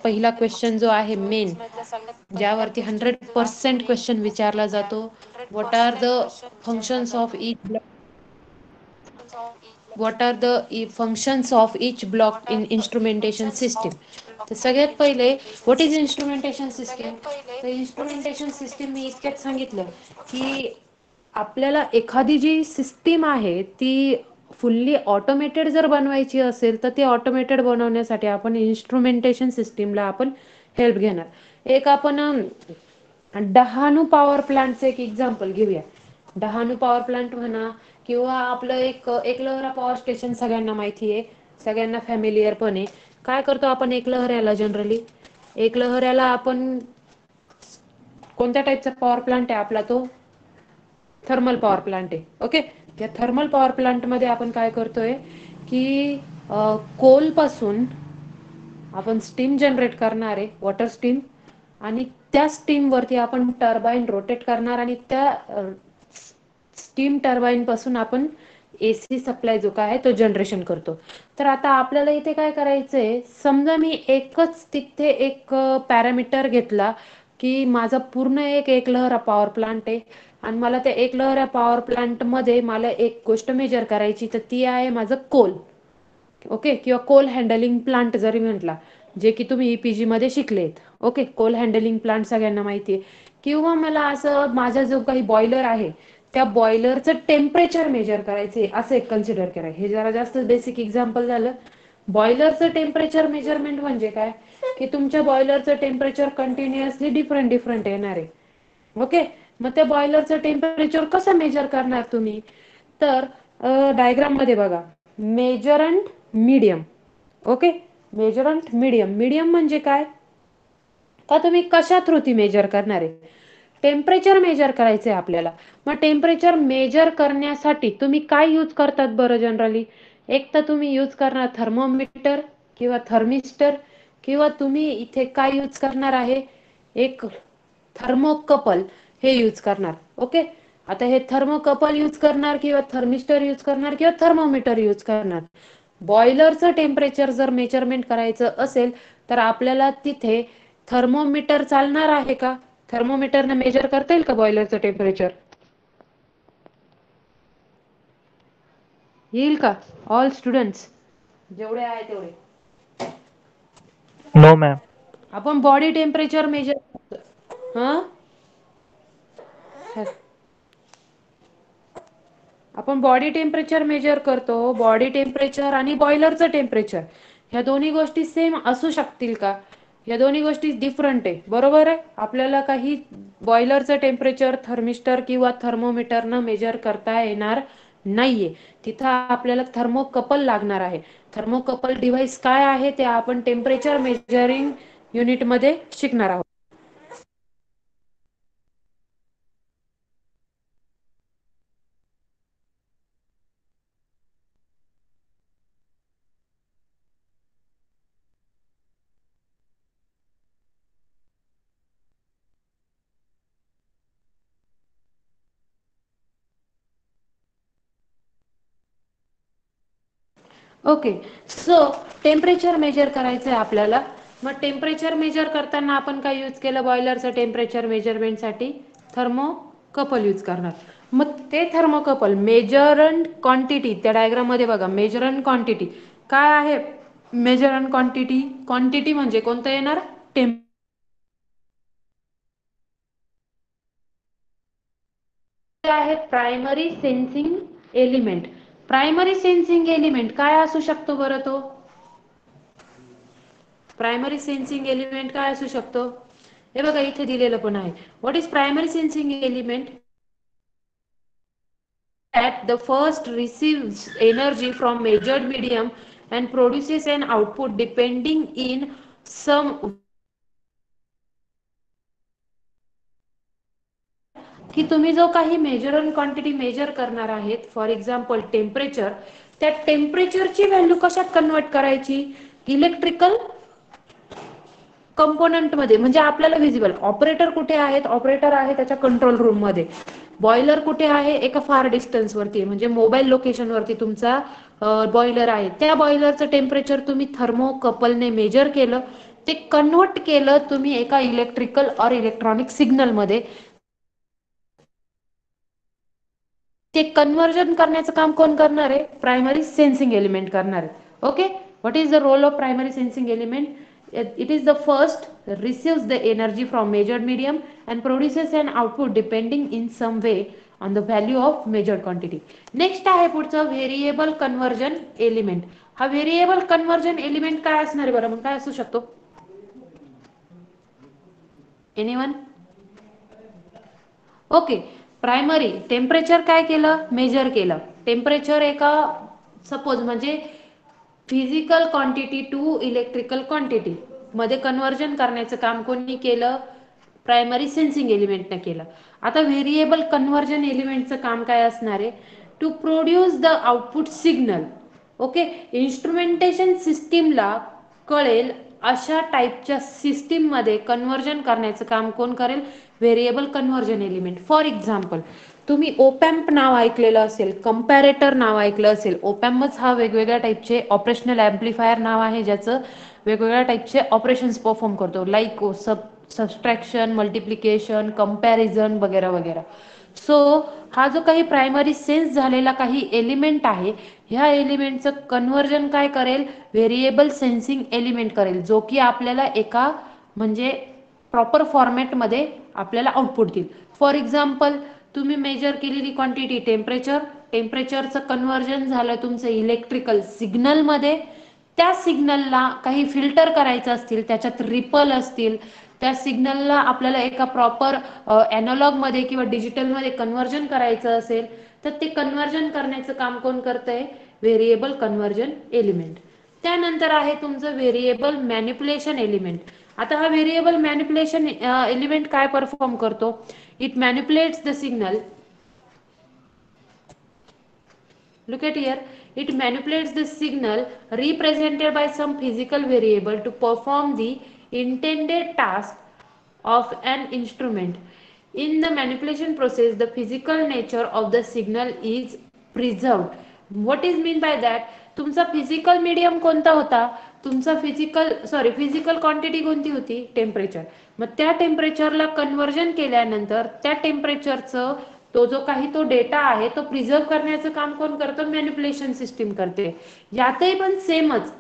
पहिला क्वेश्चन जो आहे मेन, ज्यावरती 100% क्वेश्चन विचारला जातो, what are the functions of each what are the functions of each block in instrumentation system. तर सगळ्यात पहिले व्हॉट इज इन्स्ट्रुमेंटेशन सिस्टीम. तर इन्स्ट्रुमेंटेशन सिस्टीम मी इतक्यात सांगितलं की आपल्याला एखादी जी सिस्टीम आहे ती फुल्ली ऑटोमेटेड जर बनवायची असेल तर ती ऑटोमेटेड बनवण्यासाठी आपण इन्स्ट्रुमेंटेशन सिस्टीमला आपण हेल्प घेणार. एक आपण डहाणू पॉवर प्लांटचं एक एक्झाम्पल घेऊया. डहाणू पॉवर प्लांट म्हणा किंवा आपलं एकलहरा पॉवर स्टेशन सगळ्यांना माहिती आहे, सगळ्यांना फॅमिलियर पण आहे. काय करतो आपण एकलहऱ्याला जनरली, एकलहऱ्याला आपण कोणत्या टाईपचा पॉवर प्लांट आहे आपला, तो थर्मल पॉवर प्लांट आहे. ओके, या थर्मल पॉवर प्लांट मध्ये आपण काय करतोय की कोल पासून आपण स्टीम जनरेट करणार आहे, वॉटर स्टीम, आणि त्या स्टीम वरती आपण टर्बाईन रोटेट करणार आणि त्या स्टीम टर्बाईन पासून आपण एसी सप्लाय जो काय आहे तो जनरेशन करतो. तर आता आपल्याला इथे काय करायचंय, समजा मी एकच तिथे एक पॅरामीटर घेतला की माझा पूर्ण एकलहरा पॉवर प्लांट आहे आणि मला त्या एकलहरा पॉवर प्लांट मध्ये मला एक गोष्ट मेजर करायची, तर ती आहे माझं कोल. ओके, किंवा कोल हँडलिंग प्लांट जरी म्हटला, जे की तुम्ही ईपीजी मध्ये शिकलेत. ओके, कोल हँडलिंग प्लांट सगळ्यांना माहिती आहे. किंवा मला असं माझा जो काही बॉयलर आहे त्या बॉयलरचं टेम्परेचर मेजर करायचे असं एक कन्सिडर करा. हे जरा जास्त बेसिक एक्झाम्पल झालं. बॉयलरचं टेम्परेचर मेजरमेंट म्हणजे काय की तुमच्या बॉयलरचं टेम्परेचर कंटिन्युअसली डिफरंट येणार आहे. ओके, मग त्या बॉयलरचं टेम्परेचर कसं मेजर करणार तुम्ही, तर डायग्राम मध्ये बघा, measurand medium. Okay, measurand medium. Medium म्हणजे काय, का तुम्ही कशा थ्रू ती मेजर करणार आहे, टेम्परेचर मेजर करायचंय आपल्याला. मग टेम्परेचर मेजर करण्यासाठी तुम्ही काय यूज करतात बरं जनरली, एक तर तुम्ही यूज करणार थर्मोमीटर किंवा थर्मिस्टर, किंवा तुम्ही इथे काय यूज करणार आहे, एक थर्मोकपल हे यूज करणार. ओके, आता हे थर्मोकपल यूज करणार किंवा थर्मिस्टर यूज करणार किंवा थर्मोमीटर यूज करणार. बॉयलरचं टेम्परेचर जर मेजरमेंट करायचं असेल तर आपल्याला तिथे थर्मोमीटर चालणार आहे का, थर्मोमीटरने मेजर करता येईल का बॉयलरचं टेम्परेचर, येईल का ऑल स्टुडंट्स जेवढे आहे तेवढे. No ma'am. आपण बॉडी टेम्परेचर मेजर हा आपण बॉडी टेम्परेचर मेजर करतो. बॉडी टेम्परेचर आणि बॉयलरचं टेम्परेचर ह्या दोन्ही गोष्टी सेम असू शकतील का, या दोन्ही गोष्टी डिफरंट आहे. बरोबर आहे, आपल्याला काही बॉयलरचं टेम्परेचर थर्मिस्टर किंवा थर्मोमीटरनं मेजर करता येणार नाहीये. तिथं आपल्याला थर्मोकपल लागणार आहे. थर्मोकपल डिव्हाइस काय आहे ते आपण टेम्परेचर मेजरिंग युनिट मध्ये शिकणार आहोत. ओके, सो टेम्परेचर मेजर करायचं आहे आपल्याला. मग टेम्परेचर मेजर करताना आपण काय यूज केलं, बॉयलरचं टेम्परेचर मेजरमेंटसाठी थर्मोकपल यूज करणार. मग ते थर्मोकपल मेजरंट क्वांटिटी त्या डायग्राम मध्ये बघा, मेजरंट क्वांटिटी काय आहे, मेजरंट क्वांटिटी, क्वांटिटी म्हणजे कोणतं येणार, टेम्परेचर आहे. Primary sensing element. Primary sensing element काय असू शकतो बरं, तो प्रायमरी सेन्सिंग एलिमेंट काय असू शकतो, हे बघा इथे दिलेलं पण आहे. What is primary sensing element, that the first receives energy from measured medium and produces an output depending in some की तुम्ही जो काही मेजरन क्वांटिटी मेजर करणार आहेत, फॉर एक्झाम्पल टेम्परेचर, त्या टेम्परेचरची व्हॅल्यू कशात कन्वर्ट करायची, इलेक्ट्रिकल कंपोनंट मध्ये. म्हणजे आपल्याला व्हिजिबल ऑपरेटर कुठे आहेत, ऑपरेटर आहे त्याच्या कंट्रोल रूम मध्ये, बॉयलर कुठे आहे, एका फार डिस्टन्स वरती, म्हणजे मोबाईल लोकेशन वरती तुमचा बॉयलर आहे. त्या बॉयलरचं टेम्परेचर तुम्ही थर्मोकपलने मेजर केलं, ते कन्वर्ट केलं तुम्ही एका इलेक्ट्रिकल और इलेक्ट्रॉनिक सिग्नल मध्ये, ते कन्वर्जन करण्याचं काम कोण करणार आहे? प्रायमरी सेन्सिंग एलिमेंट करणार आहे. Okay, what is the role of primary sensing element? It is the first receives the energy from measured medium and produces an output depending in some way on the value of measured quantity. Next आहे पुढचं variable conversion element. हा variable conversion element काय असणार आहे बरं? मग काय असू शकतो? एनीवन? ओके, प्रायमरी टेम्परेचर काय केलं? मेजर केलं. टेम्परेचर एका सपोज म्हणजे physical quantity to electrical quantity मध्ये कन्वर्जन करण्याचं काम कोणी केलं? प्रायमरी सेन्सिंग एलिमेंटने केलं. आता व्हेरिएबल कन्वर्जन एलिमेंटचं काम काय असणार आहे? To produce the output signal. Okay, instrumentation सिस्टीमला कळेल अशा टाईपच्या सिस्टीम मध्ये कन्वर्जन करण्याचं काम कोण करेल? Variable conversion element. For example, तुम्ही ओपॅम्प नाव ऐकलेलं असेल, कंपॅरेटर नाव ऐकलं असेल. ओपॅम्पच हा वेगवेगळ्या टाईपचे ऑपरेशनल ॲम्प्लिफायर नाव आहे, ज्याचं वेगवेगळ्या टाईपचे ऑपरेशन्स परफॉर्म करतो, लाईक सबस्ट्रॅक्शन, मल्टिप्लिकेशन, कंपॅरिझन वगैरे वगैरे. सो हा जो काही प्रायमरी सेन्स झालेला काही एलिमेंट आहे, ह्या एलिमेंटचं कन्वर्जन काय करेल? व्हेरिएबल सेन्सिंग एलिमेंट करेल, जो की आपल्याला एका म्हणजे प्रॉपर फॉर्मॅटमध्ये आपल्याला आउटपुट देईल. फॉर एक्झाम्पल, तुम्ही मेजर केलेली क्वांटिटी टेम्परेचर, टेम्परेचरचं कन्वर्जन झालं तुमचं इलेक्ट्रिकल सिग्नलमध्ये. त्या सिग्नलला काही फिल्टर करायचं असतील, त्याच्यात रिपल असतील, त्या सिग्नलला आपल्याला एका प्रॉपर ॲनालॉगमध्ये किंवा डिजिटलमध्ये कन्वर्जन करायचं असेल, तर ते कन्वर्जन करण्याचं काम कोण करतंय? Variable conversion element. त्यानंतर आहे तुमचं व्हेरिएबल मॅनिप्युलेशन एलिमेंट. आता हा व्हेरिएबल मॅनिप्युलेशन एलिमेंट काय परफॉर्म करतो? It manipulates the signal. Look at here. It manipulates the signal represented by some physical variable to perform the intended task of an instrument. In the manipulation process, the physical nature of the signal is preserved. What is mean by that? तुमचा physical medium कोणता होता? तुमचा physical quantity कोणती होती? Temperature. मग त्या टेम्परेचरला conversion केल्यानंतर त्या टेम्परेचरचं तो जो काही तो डेटा आहे तो प्रिझर्व करण्याचं काम कोण करतं? मॅनिप्युलेशन सिस्टीम करते. यातही पण सेमच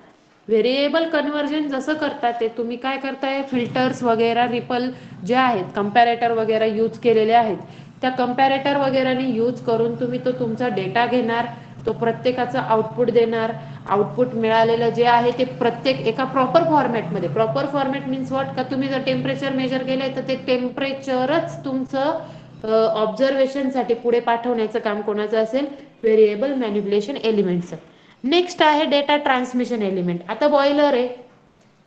व्हेरिएबल कन्वर्जन जसं करतात ते तुम्ही काय करताय? फिल्टर्स वगैरे, रिपल जे आहेत, कंपॅरेटर वगैरे यूज केलेले आहेत, त्या कंपॅरेटर वगैरेने यूज करून तुम्ही तो तुमचा डेटा घेणार, तो प्रत्येकाचं आउटपुट देणार. आउटपुट मिळालेलं जे आहे ते प्रत्येक एका प्रॉपर फॉर्मॅटमध्ये, प्रॉपर फॉर्मॅट मीन्स व्हॉट? का तुम्ही जर टेम्परेचर मेजर केलंय तर ते टेम्परेचरच तुमचं ऑब्झर्वेशनसाठी पुढे पाठवण्याचं काम कोणाचं असेल? व्हेरिएबल मॅनिप्युलेशन एलिमेंटचं. नेक्स्ट आहे डेटा ट्रान्समिशन एलिमेंट. आता बॉयलर आहे,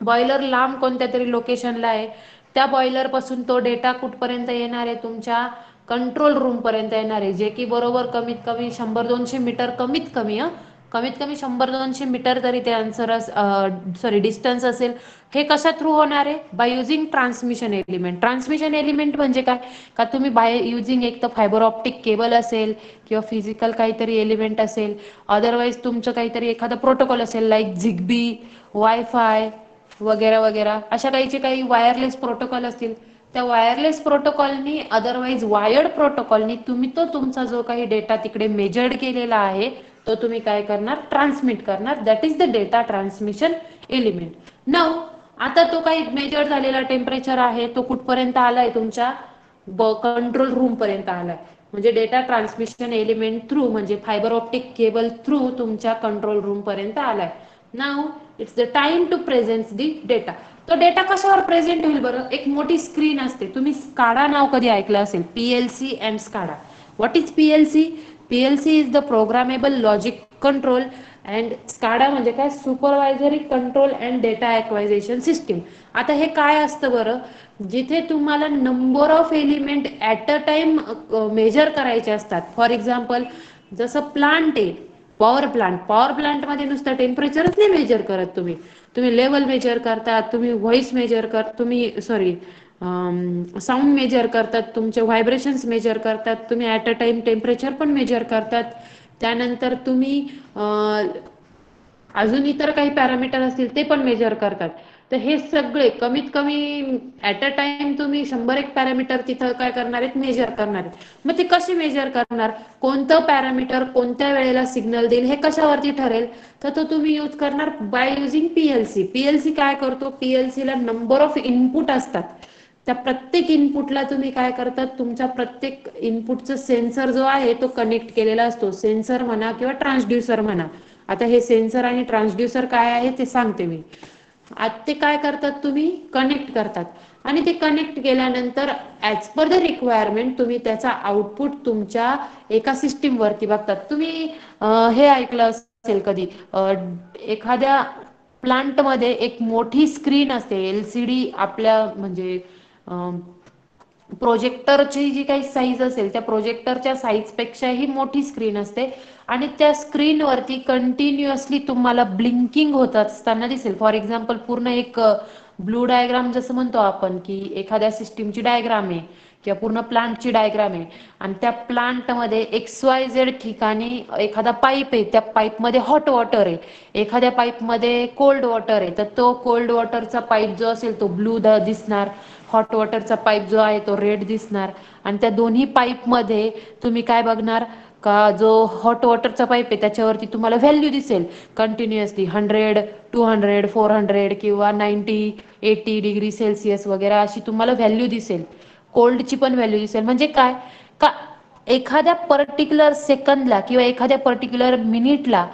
बॉयलर लांब कोणत्या तरी लोकेशनला आहे, त्या बॉयलर पासून तो डेटा कुठपर्यंत येणार आहे? तुमच्या कंट्रोल रूम पर्यंत येणार आहे, जे की बरोबर कमीत कमी 100-200 मीटर, कमीत कमी 100-200 मीटर तरी ते डिस्टन्स असेल. हे कशा थ्रू होणार आहे? By using transmission element. Transmission element म्हणजे काय? का तुम्ही बाय युझिंग एक तर फायबर ऑप्टिक केबल असेल किंवा फिजिकल काहीतरी एलिमेंट असेल, अदरवाईज तुमचं काहीतरी एखादा प्रोटोकॉल असेल, लाईक झिगबी, वायफाय वगैरे वगैरे, अशा काही वायरलेस प्रोटोकॉल असतील. त्या वायरलेस प्रोटोकॉलनी, अदरवाईज वायर्ड प्रोटोकॉलनी तुम्ही तो तुमचा जो काही डेटा तिकडे मेजर्ड केलेला आहे तो तुम्ही काय करणार? ट्रान्समिट करणार. That is the data transmission element. Now आता तो काही मेजर झालेला टेम्परेचर आहे तो कुठपर्यंत आलाय? तुमच्या कंट्रोल रूम पर्यंत आलाय. म्हणजे डेटा ट्रान्समिशन एलिमेंट थ्रू म्हणजे फायबर ऑप्टिक केबल थ्रू तुमच्या कंट्रोल रूम पर्यंत आलाय. Now it's the time to present the data. तो डेटा कशावर प्रेझेंट होईल बरं? एक मोठी स्क्रीन असते. तुम्ही स्काडा नाव कधी ऐकलं असेल? PLC and SCADA. What is PLC? PLC is the programmable logic control and SCADA म्हणजे काय? Supervisory control and data acquisition system. आता हे काय असतं बरं? जिथे तुम्हाला number of element at a time measure करायचे असतात. फॉर एक्झाम्पल, जसं प्लांट आहे, पॉवर प्लांट. पॉवर प्लांटमध्ये नुसतं टेम्परेचरच नाही मेजर करत तुम्ही, तुम्ही लेवल मेजर करतात, तुम्ही व्हॉइस मेजर साऊंड मेजर करतात, तुमचे व्हायब्रेशन्स मेजर करतात, तुम्ही ॲट अ टाइम टेम्परेचर पण मेजर करतात. त्यानंतर तुम्ही अजून इतर काही पॅरामीटर असतील ते पण मेजर करतात. तर हे सगळे कमीत कमी ऍट अ टाइम तुम्ही 100 एक पॅरामीटर तिथं काय करणार आहेत, मेजर करणार आहेत. मग ते कशी मेजर करणार, कोणतं पॅरामीटर कोणत्या वेळेला सिग्नल देईल हे कशावरती ठरेल, तर तो तुम्ही यूज करणार बाय युजिंग पीएलसी. पीएलसी काय करतो, पीएलसी ला नंबर ऑफ इनपुट असतात. त्या प्रत्येक इनपुटला तुम्ही काय करतात, तुमच्या प्रत्येक इनपुटचा सेन्सर जो आहे तो कनेक्ट केलेला असतो. सेन्सर म्हणा किंवा ट्रान्सड्युसर म्हणा. आता हे सेन्सर आणि ट्रान्सड्युसर काय आहे ते सांगते मी. आता ते काय करतात, तुम्ही कनेक्ट करतात आणि ते कनेक्ट केल्यानंतर ॲज पर द रिक्वायरमेंट तुम्ही त्याचा आउटपुट तुमच्या एका सिस्टीम वरती बघतात. तुम्ही हे ऐकलं असेल कधी, एखाद्या प्लांटमध्ये एक मोठी स्क्रीन असते एलसीडी, आपल्या म्हणजे प्रोजेक्टरची जी काही साईज असेल त्या प्रोजेक्टरच्या साईजपेक्षाही मोठी स्क्रीन असते आणि त्या स्क्रीनवरती कंटिन्युअसली तुम्हाला ब्लिंकिंग होत असताना दिसेल. फॉर एक्झाम्पल पूर्ण एक ब्लू डायग्राम जसं म्हणतो आपण, की एखाद्या सिस्टीमची डायग्राम आहे किंवा पूर्ण प्लांटची डायग्राम आहे आणि त्या प्लांटमध्ये XYZ ठिकाणी एखादा पाईप आहे, त्या पाईपमध्ये हॉट वॉटर आहे, एखाद्या पाईपमध्ये कोल्ड वॉटर आहे, तर तो कोल्ड वॉटरचा पाईप जो असेल तो ब्लू दिसणार, हॉट वॉटरचा पाईप जो आहे तो रेड दिसणार. आणि त्या दोन्ही पाईपमध्ये तुम्ही काय बघणार, का जो हॉट वॉटरचा पाईप आहे त्याच्यावरती तुम्हाला व्हॅल्यू दिसेल कंटिन्युअसली 100, 200, 400 किंवा 90, 80 डिग्री सेल्सिअस वगैरे अशी तुम्हाला व्हॅल्यू दिसेल. कोल्डची पण व्हॅल्यू दिसेल. म्हणजे काय, का एखाद्या पर्टिक्युलर सेकंदला किंवा एखाद्या पर्टिक्युलर मिनिटला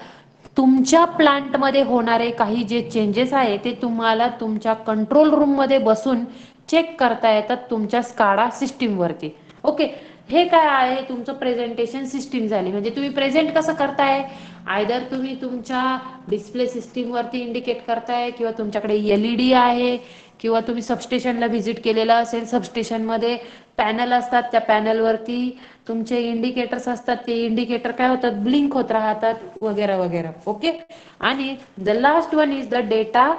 तुमच्या प्लांटमध्ये होणारे काही जे चेंजेस आहे ते तुम्हाला तुमच्या कंट्रोल रूम मध्ये बसून चेक करता येतात तुमच्या स्काडा सिस्टीम वरती. ओके, हे काय आहे, तुमचं प्रेझेंटेशन सिस्टीम झाली. म्हणजे तुम्ही प्रेझेंट कसं करताय, आयदर तुम्ही तुमच्या डिस्प्ले सिस्टीम वरती इंडिकेट करताय किंवा तुमच्याकडे एलईडी आहे किंवा तुम्ही सबस्टेशनला व्हिजिट केलेलं असेल, सबस्टेशनमध्ये पॅनल असतात, त्या पॅनलवरती तुमचे इंडिकेटर्स असतात, ते इंडिकेटर काय होतात, ब्लिंक होत राहतात वगैरे वगैरे. ओके, आणि the last one is the data,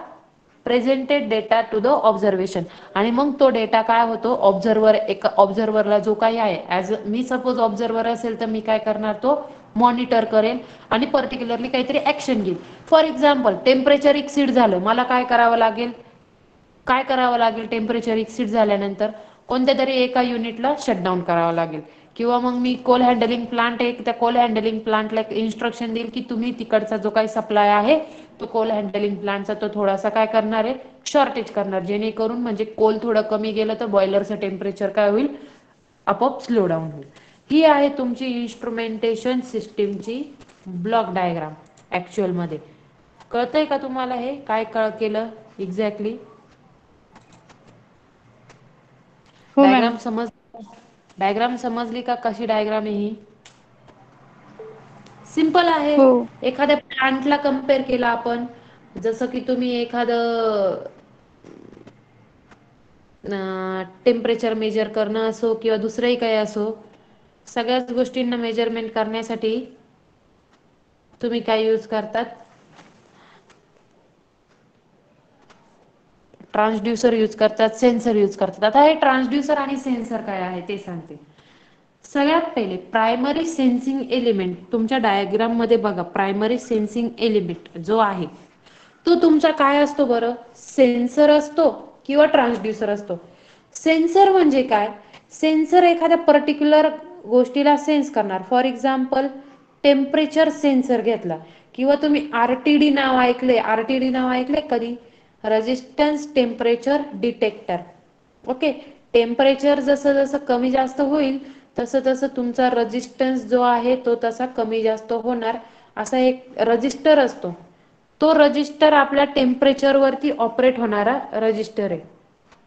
presented data to the observation. आणि मग तो डेटा काय होतो, ऑब्झर्वर, एका ऑब्झर्वरला जो काही आहे, ॲज मी सपोज ऑब्झर्वर असेल तर मी काय करणार, तो मॉनिटर करेल आणि पर्टिक्युलरली काहीतरी ऍक्शन घेईल. फॉर एक्झाम्पल टेम्परेचर एक्सीड झालं, मला काय करावं लागेल, काय करावं लागेल, टेम्परेचर एक्सीड झाल्यानंतर कोणत्या तरी एका युनिटला शटडाऊन करावं लागेल. किंवा मग मी कोल हँडलिंग प्लांट आहे, त्या कोल हँडलिंग प्लांटला इन्स्ट्रक्शन देईल की तुम्ही तिकडचा जो काही सप्लाय आहे तो कोल हँडलिंग प्लांटचा तो थोडासा काय करणार आहे, शॉर्टेज करणार, जेणेकरून म्हणजे कोल थोडं कमी गेलं तर बॉयलरचं टेम्परेचर काय होईल, आपोआप स्लो डाऊन होईल. ही आहे तुमची इन्स्ट्रुमेंटेशन सिस्टीमची ब्लॉक डायग्राम. ऍक्च्युअल मध्ये कळतंय का तुम्हाला हे काय केलं एक्झॅक्टली? हो मॅम. डायग्राम समज, डायग्राम समजली का, कशी डायग्राम आहे ही? सिंपल आहे. हो. एखाद्या प्लांटला कम्पेअर केला आपण, जसं की तुम्ही एखादं टेम्परेचर मेजर करणं असो किंवा दुसरंही काही असो, सगळ्याच गोष्टींना मेजरमेंट करण्यासाठी तुम्ही काय यूज करतात, ट्रान्सड्युसर यूज करतात, सेन्सर यूज करतात. आता हे ट्रान्सड्युसर आणि सेन्सर काय आहे ते सांगते. सगळ्यात पहिले प्रायमरी सेन्सिंग एलिमेंट तुमच्या डायग्राम मध्ये बघा, प्रायमरी सेन्सिंग एलिमेंट जो आहे तो तुमचा काय असतो बरं, सेन्सर असतो किंवा ट्रान्सड्युसर असतो. सेन्सर म्हणजे काय, सेन्सर एखाद्या पर्टिक्युलर गोष्टीला सेन्स करणार. फॉर एक्झाम्पल टेम्परेचर सेन्सर घेतला किंवा तुम्ही आरटीडी नाव ऐकले, आरटीडी नाव ऐकले कधी, resistance temperature detector. Okay, temperature जसं जसं कमी जास्त होईल तसं तसं तुमचा रेजिस्टन्स जो आहे तो तसा कमी जास्त होणार, असा एक रजिस्टर असतो. तो रजिस्टर आपल्या टेम्परेचर वरती ऑपरेट होणारा रजिस्टर आहे.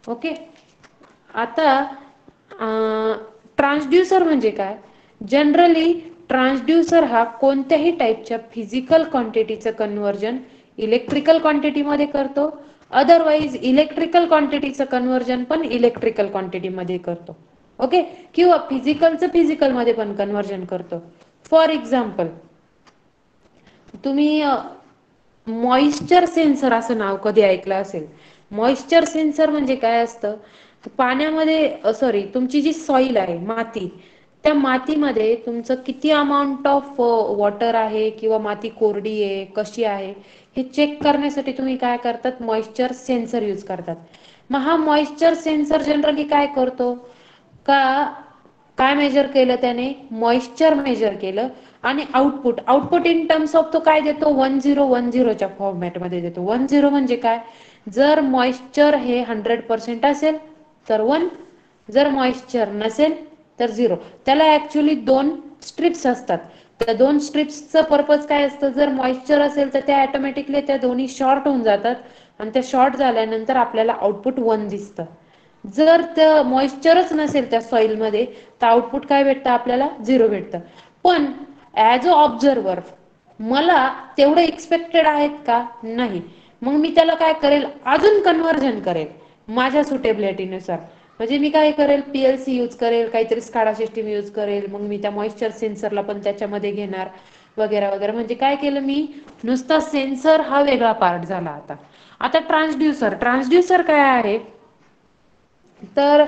ओके, आता ट्रान्सड्युसर म्हणजे काय, जनरली ट्रान्सड्युसर हा कोणत्याही टाईपच्या फिजिकल क्वांटिटीचं कन्व्हर्जन इलेक्ट्रिकल क्वांटिटी मध्ये करतो, अदरवाइज इलेक्ट्रिकल क्वांटिटीचं कन्व्हर्जन पण इलेक्ट्रिकल क्वांटिटी मध्ये करतो. ओके, किंवा फिजिकलचं फिजिकल मध्ये पण कन्व्हर्जन करतो. फॉर एक्झाम्पल तुम्ही मॉइश्चर सेन्सर असं नाव कधी ऐकलं असेल. मॉइश्चर सेन्सर म्हणजे काय असतं, पाण्यामध्ये सॉरी तुमची जी सॉइल आहे, माती, त्या मातीमध्ये तुमचं किती अमाऊंट ऑफ वॉटर आहे किंवा माती कोरडी आहे कशी आहे हे चेक करण्यासाठी तुम्ही काय करतात, मॉइश्चर सेन्सर यूज करतात. मग हा मॉइश्चर सेन्सर जनरली काय करतो का, काय मेजर केलं त्याने, मॉइश्चर मेजर केलं आणि आउटपुट इन टर्म्स ऑफ तो काय देतो, 1010च्या फॉर्मॅटमध्ये देतो. 10 म्हणजे काय, जर मॉइश्चर हे 100% असेल तर 1, जर मॉइश्चर नसेल तर 0. त्याला ऍक्च्युली 2 स्ट्रिप्स असतात. त्या 2 स्ट्रिप्सचं पर्पज काय असतं, जर मॉइश्चर असेल तर त्या ऑटोमॅटिकली त्या दोन्ही शॉर्ट होऊन जातात आणि त्या शॉर्ट झाल्यानंतर आपल्याला आउटपुट 1 दिसतं. जर त्या मॉइश्चरच नसेल त्या सॉइलमध्ये तर आउटपुट काय भेटतं आपल्याला, 0 भेटतं. पण ॲज अ ऑब्झर्वर मला तेवढं एक्सपेक्टेड आहेत का, नाही. मग मी त्याला काय करेल, अजून कन्व्हर्जन करेल माझ्या सुटेबिलिटीनुसार. म्हणजे मी काय करेल, PLC यूज करेल, काहीतरी स्काडा सिस्टीम यूज करेल, मग मी त्या मॉइश्चर सेन्सरला पण त्याच्यामध्ये घेणार वगैरे वगैरे. म्हणजे काय केलं मी, नुसता सेन्सर हा वेगळा पार्ट झाला. आता ट्रान्सड्युसर काय आहे, तर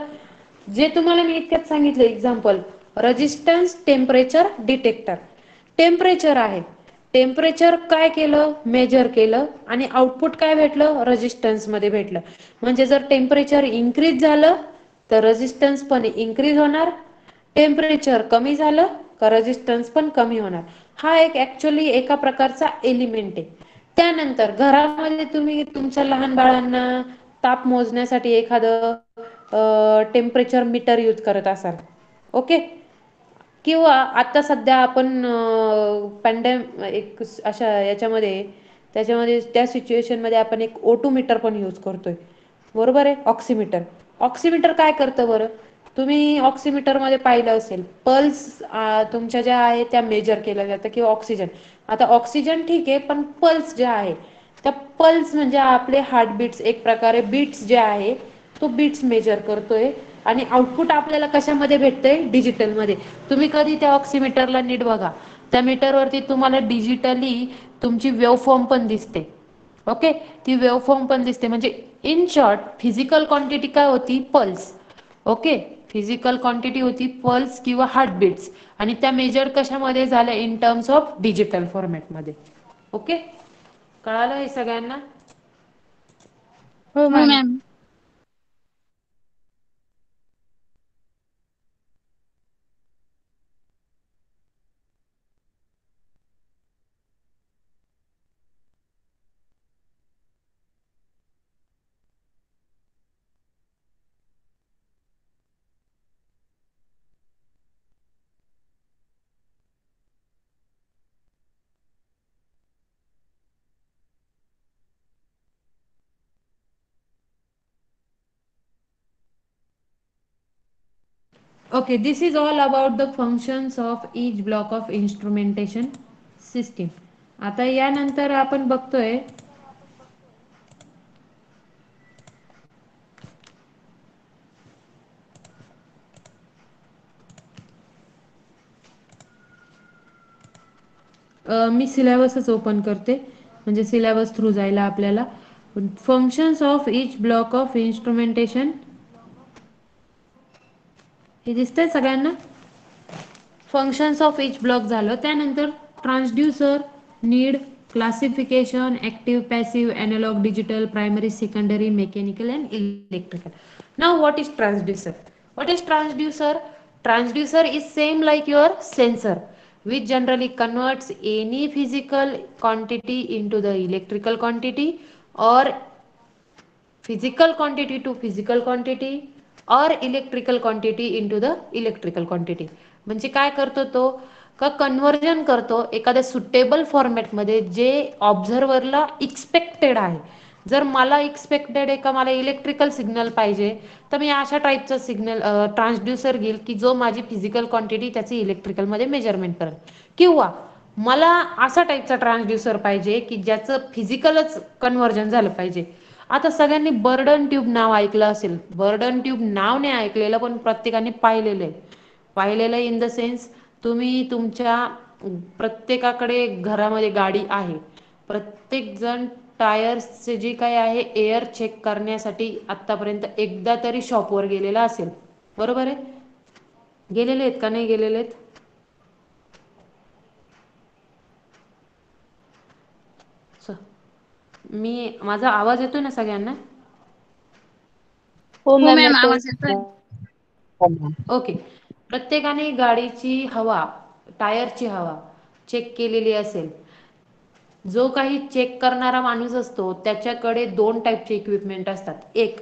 जे तुम्हाला मी इतक्यात सांगितलं example, resistance temperature detector. Temperature आहे, टेम्परेचर काय केलं, मेजर केलं आणि आउटपुट काय भेटलं, रेझिस्टन्स मध्ये भेटलं. म्हणजे जर टेम्परेचर इन्क्रीज झालं तर रेझिस्टन्स पण इन्क्रीज होणार, टेम्परेचर कमी झालं का रेझिस्टन्स पण कमी होणार. हा एक ऍक्च्युअली एका प्रकारचा एलिमेंट आहे. त्यानंतर घरामध्ये तुम्ही तुमच्या लहान बाळांना ताप मोजण्यासाठी एखादं टेम्परेचर मीटर यूज करत असाल, ओके. किंवा आता सध्या आपण एक अशा याच्यामध्ये त्याच्यामध्ये त्या सिच्युएशनमध्ये आपण एक O2 मीटर पण यूज करतोय, बरोबर आहे. ऑक्सिमीटर काय करतं बरं, तुम्ही ऑक्सिमीटरमध्ये पाहिलं असेल, पल्स तुमच्या ज्या आहे त्या मेजर केल्या जातं, किंवा ऑक्सिजन. आता ऑक्सिजन ठीक आहे, पण पल्स जे आहे, त्या पल्स म्हणजे आपले हार्टबीट्स, एक प्रकारे बीट्स जे आहे तो बीट्स मेजर करतोय. आणि आउटपुट आपल्याला कशामध्ये भेटतंय, डिजिटलमध्ये. तुम्ही कधी त्या ऑक्सिमीटरला नीट बघा, त्या मीटरवरती तुम्हाला डिजिटली तुमची वेव्हफॉर्म पण दिसते, ओके. ती वेव्हफॉर्म पण दिसते. म्हणजे इन शॉर्ट फिजिकल क्वांटिटी काय होती, पल्स, ओके. फिजिकल क्वांटिटी होती पल्स किंवा हार्टबीट्स, आणि त्या मेजर कशामध्ये झाल्या, इन टर्म्स ऑफ डिजिटल फॉर्मॅटमध्ये, ओके. कळालं हे सगळ्यांना. हो ma'am. Okay, this is all about the functions of each block of instrumentation system. आता यानंतर आपण बघतोय मी सिलेबसच ओपन करते, म्हणजे सिलेबस थ्रू जायला आपल्याला. Functions of each block of instrumentation, हे दिसतंय सगळ्यांना. फंक्शन्स ऑफ इच ब्लॉक झालं. त्यानंतर transducer, need, classification, active, passive, analogue, digital, primary, secondary, mechanical and electrical. Now what is transducer? What is transducer? Transducer is same like your sensor, which generally converts any physical quantity into the electrical quantity, or physical quantity to physical quantity, or electrical quantity into the electrical quantity. म्हणजे काय करतो तो, का conversion करतो एखाद्या suitable फॉर्मॅटमध्ये जे ऑब्झर्वरला expected आहे. जर मला एक्सपेक्टेड आहे का मला इलेक्ट्रिकल सिग्नल पाहिजे, तर मी अशा टाईपचा सिग्नल ट्रान्सड्युसर घेईल की जो माझी फिजिकल क्वांटिटी त्याची इलेक्ट्रिकलमध्ये मेजरमेंट करेल. किंवा मला असा टाईपचा ट्रान्सड्युसर पाहिजे की ज्याचं फिजिकलच कन्व्हर्जन झालं पाहिजे. आता सगळ्यांनी बर्डन ट्यूब नाव ऐकलं असेल. बर्डन ट्यूब नाव नाही ऐकलेलं, पण प्रत्येकाने पाहिलेलं आहे. पाहिलेलं इन द सेन्स, तुम्ही तुमच्या प्रत्येकाकडे घरामध्ये गाडी आहे. प्रत्येक जण टायर्सचे जे काही आहे एअर चेक करण्यासाठी आत्तापर्यंत एकदा तरी शॉपवर गेलेला असेल, बरोबर आहे. गेलेले आहेत का नाही गेलेले आहेत? माझा आवाज येतोय ना सगळ्यांना? हो मॅम आवाज येतोय. ओके. प्रत्येकाने गाडीची हवा, टायरची हवा चेक केलेली असेल. जो काही चेक करणारा माणूस असतो त्याच्याकडे दोन टाईपचे इक्विपमेंट असतात. एक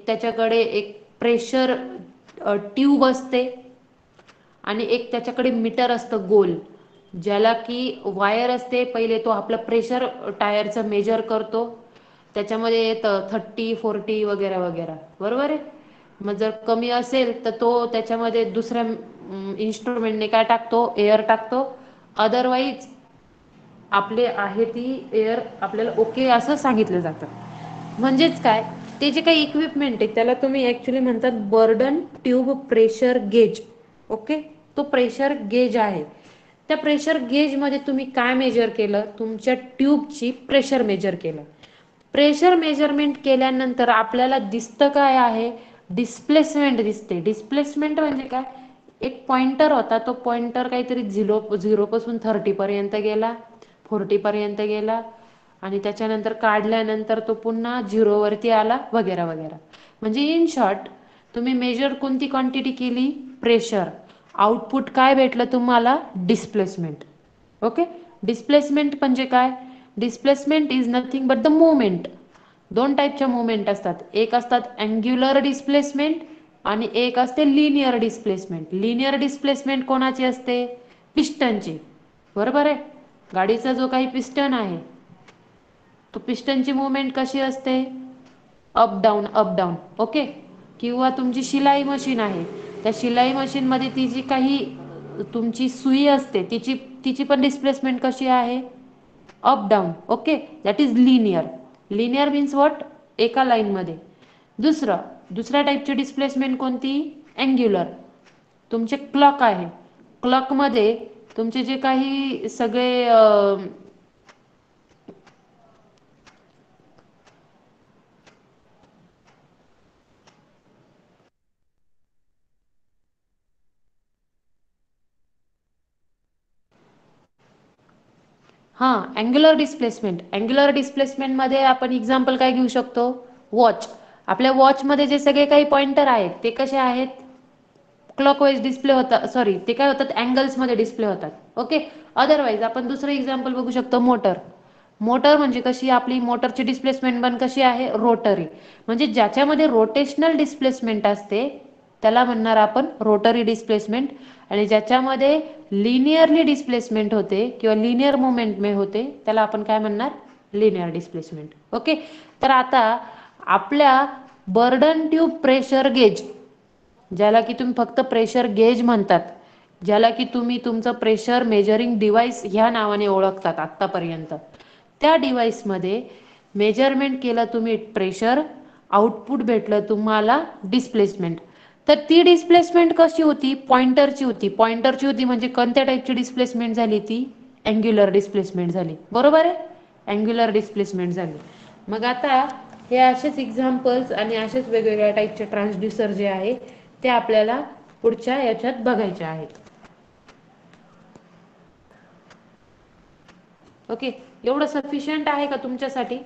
त्याच्याकडे एक प्रेशर ट्यूब असते आणि एक त्याच्याकडे मीटर असतं गोल, ज्याला की वायर असते. पहिले तो आपलं प्रेशर टायरचं मेजर करतो. त्याच्यामध्ये येतं 30, 40 वगैरे वगैरे, बरोबर आहे. मग जर कमी असेल तर तो त्याच्यामध्ये दुसऱ्या इन्स्ट्रुमेंटने काय टाकतो, एअर टाकतो. अदरवाईज आपले आहे ती एअर आपल्याला ओके असं सांगितलं जातं. म्हणजेच काय, ते जे काही इक्विपमेंट आहे त्याला तुम्ही ऍक्च्युली म्हणतात burden tube pressure gauge. Okay, तो प्रेशर गेज आहे. त्या प्रेशर गेजमध्ये तुम्ही काय मेजर केलं, तुमच्या ट्यूबची प्रेशर मेजर केलं. प्रेशर मेजरमेंट केल्यानंतर आपल्याला दिसतं काय आहे, डिस्प्लेसमेंट दिसते. डिस्प्लेसमेंट म्हणजे काय, एक पॉइंटर होता, तो पॉइंटर काहीतरी झिरो पासून 30 पर्यंत गेला, 40 पर्यंत गेला आणि त्याच्यानंतर काढल्यानंतर तो पुन्हा झिरोवरती आला वगैरे वगैरे. म्हणजे इन शॉर्ट, तुम्ही मेजर कोणती क्वांटिटी केली, प्रेशर. आउटपुट काय भेटलं तुम्हाला, डिस्प्लेसमेंट. ओके. डिस्प्लेसमेंट म्हणजे काय, displacement is nothing but the movement. दोन टाईपच्या मुवमेंट असतात, एक असतात अँग्युलर डिस्प्लेसमेंट आणि एक असते लिनियर डिस्प्लेसमेंट. लिनियर डिस्प्लेसमेंट कोणाची असते, पिस्टनची, बरोबर आहे. गाडीचा जो काही पिस्टन आहे, तो पिस्टनची मुवमेंट कशी असते, up down up down. Okay. किंवा तुमची शिलाई मशीन आहे, त्या शिलाई मशीनमध्ये ती जी काही तुमची सुई असते तिची पण डिस्प्लेसमेंट कशी आहे, up down. Okay, that is linear. Linear means what, एका लाईनमध्ये. दुसऱ्या टाईपची डिस्प्लेसमेंट कोणती, अँग्युलर. तुमचे क्लॉक आहे, क्लॉकमध्ये तुमचे जे काही सगळे हां, अँग्युलर डिस्प्लेसमेंट. अँग्युलर डिस्प्लेसमेंटमध्ये आपण एक्झाम्पल काय घेऊ शकतो, वॉच. आपल्या वॉचमध्ये जे सगळे काही पॉइंटर आहेत ते कसे आहेत, क्लॉकवाईज डिस्प्ले होतात, सॉरी ते काय होतात, अँगल्समध्ये डिस्प्ले होतात. ओके. अदरवाईज आपण दुसरं एक्झाम्पल बघू शकतो, मोटर. मोटर म्हणजे कशी, आपली मोटरची डिस्प्लेसमेंट पण कशी आहे, रोटरी. म्हणजे ज्याच्यामध्ये रोटेशनल डिस्प्लेसमेंट असते त्याला म्हणणार आपण रोटरी डिस्प्लेसमेंट. आणि ज्याच्यामध्ये लिनियरली डिस्प्लेसमेंट होते किंवा लिनियर मुवमेंट में होते त्याला आपण काय म्हणणार, लिनियर डिस्प्लेसमेंट. ओके. तर आता आपल्या बर्डन ट्यूब प्रेशर गेज, ज्याला की तुम्ही फक्त प्रेशर गेज म्हणतात, ज्याला की तुम्ही तुमचं प्रेशर मेजरिंग डिव्हाइस ह्या नावाने ओळखतात आत्तापर्यंत, त्या डिव्हाइसमध्ये मेजरमेंट केलं तुम्ही प्रेशर, आउटपुट भेटलं तुम्हाला डिस्प्लेसमेंट. तर ती डिस्प्लेसमेंट कशी होती, पॉइंटरची होती. पॉइंटरची होती म्हणजे कोणत्या टाईपची डिस्प्लेसमेंट झाली, ती अँग्युलर डिस्प्लेसमेंट झाली, बरोबर आहे. अँग्युलर डिस्प्लेसमेंट झाली. मग आता हे असेच एक्झाम्पल्स आणि असेच वेगवेगळ्या टाईपचे ट्रान्सड्युसर जे आहे ते आपल्याला पुढच्या याच्यात बघायचे आहेत. ओके. एवढं सफिशियंट आहे का तुमच्यासाठी?